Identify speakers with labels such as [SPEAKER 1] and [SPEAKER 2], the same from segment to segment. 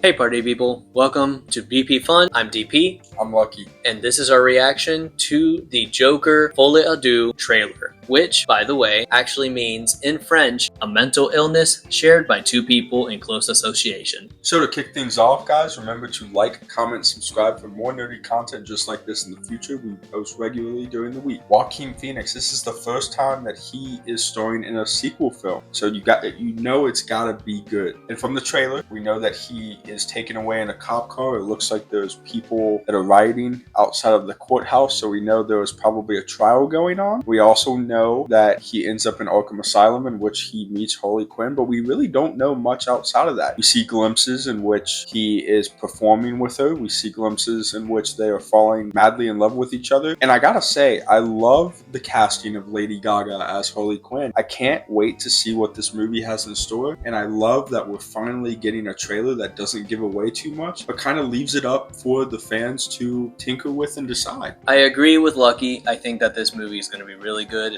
[SPEAKER 1] Hey party people, welcome to BP Fun. I'm DP,
[SPEAKER 2] I'm Lucky.
[SPEAKER 1] and this is our reaction to the Joker Folie A Deux trailer, which, by the way, actually means in French, a mental illness shared by two people in close association.
[SPEAKER 2] So to kick things off, guys, remember to like, comment, subscribe for more nerdy content just like this in the future. We post regularly during the week. Joaquin Phoenix, this is the first time that he is starring in a sequel film. So it's gotta be good. And from the trailer, we know that he is taken away in a cop car. It looks like there's people that are rioting outside of the courthouse, so we know there was probably a trial going on. We also know that he ends up in Arkham Asylum, in which he meets Harley Quinn, but we really don't know much outside of that. We see glimpses in which he is performing with her. We see glimpses in which they are falling madly in love with each other. And I gotta say, I love the casting of Lady Gaga as Harley Quinn. I can't wait to see what this movie has in store, and I love that we're finally getting a trailer that doesn't give away too much, but kind of leaves it up for the fans to tinker with and decide.
[SPEAKER 1] I agree with Lucky. I think that this movie is going to be really good,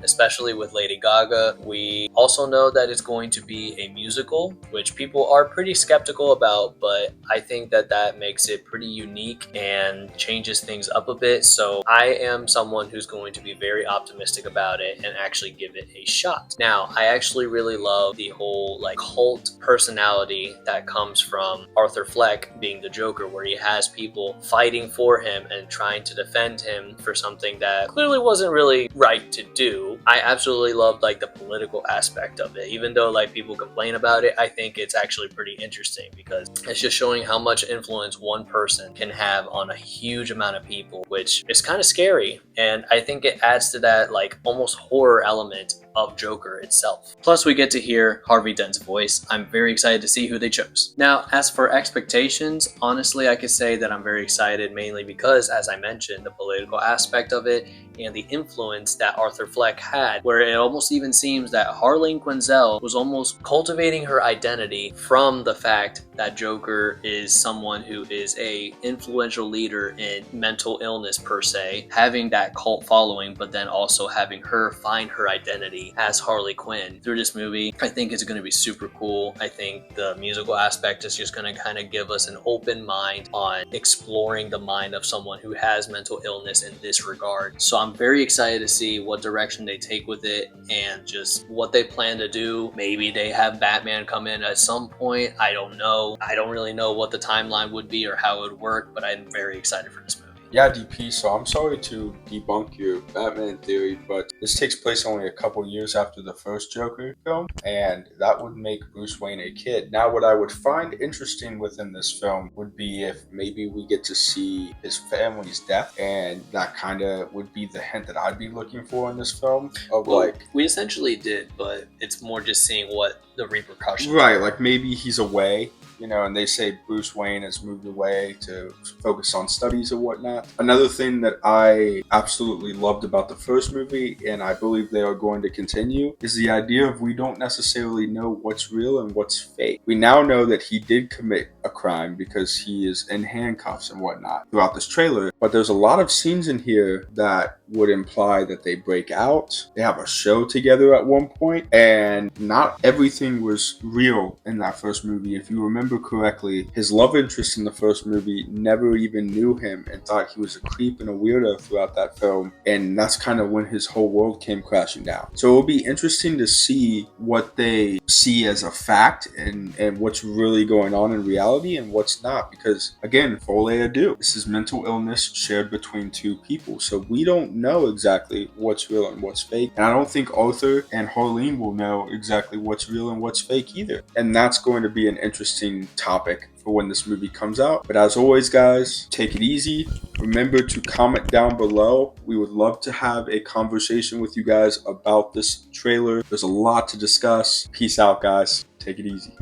[SPEAKER 1] especially with Lady Gaga. We also know that it's going to be a musical, which people are pretty skeptical about, but I think that that makes it pretty unique and changes things up a bit. So I am someone who's going to be very optimistic about it and actually give it a shot. Now, I actually really love the whole cult personality that comes from Arthur Fleck being the Joker, where he has people fighting for him and trying to defend him for something that clearly wasn't really right to do. I absolutely love the political aspect of it. Even though people complain about it, I think it's actually pretty interesting because it's just showing how much influence one person can have on a huge amount of people, which is kind of scary. And I think it adds to that almost horror element of Joker itself. Plus, we get to hear Harvey Dent's voice. I'm very excited to see who they chose. Now, as for expectations, honestly, I could say that I'm very excited, mainly because, as I mentioned, the political aspect of it and the influence that Arthur Fleck had, where it almost even seems that Harleen Quinzel was almost cultivating her identity from the fact that Joker is someone who is a influential leader in mental illness per se, having that cult following, but then also having her find her identity as Harley Quinn through this movie. I think it's going to be super cool. I think the musical aspect is just going to kind of give us an open mind on exploring the mind of someone who has mental illness in this regard. So I'm very excited to see what direction they take with it and just what they plan to do. Maybe they have Batman come in at some point. I don't know. I don't really know what the timeline would be or how it would work, but I'm very excited for this movie.
[SPEAKER 2] Yeah, DP, so I'm sorry to debunk your Batman theory, but this takes place only a couple years after the first Joker film, and that would make Bruce Wayne a kid. Now, what I would find interesting within this film would be if maybe we get to see his family's death, and that kind of would be the hint that I'd be looking for in this film of
[SPEAKER 1] we essentially did, but it's more just seeing what the repercussions
[SPEAKER 2] right, maybe he's away, and they say Bruce Wayne has moved away to focus on studies or whatnot. Another thing that I absolutely loved about the first movie, and I believe they are going to continue, is the idea of we don't necessarily know what's real and what's fake. We now know that he did commit a crime because he is in handcuffs and whatnot throughout this trailer, but there's a lot of scenes in here that would imply that they break out, they have a show together at one point, and not everything was real in that first movie. If you remember correctly, his love interest in the first movie never even knew him and thought he was a creep and a weirdo throughout that film, and that's kind of when his whole world came crashing down. So it'll be interesting to see what they see as a fact and what's really going on in reality and what's not, because again, Folie A Deux, this is mental illness shared between two people, so we don't know exactly what's real and what's fake, and I don't think Arthur and Harleen will know exactly what's real and what's fake either, and that's going to be an interesting topic for when this movie comes out. But as always, guys, take it easy. Remember to comment down below. We would love to have a conversation with you guys about this trailer. There's a lot to discuss. Peace out, guys. Take it easy.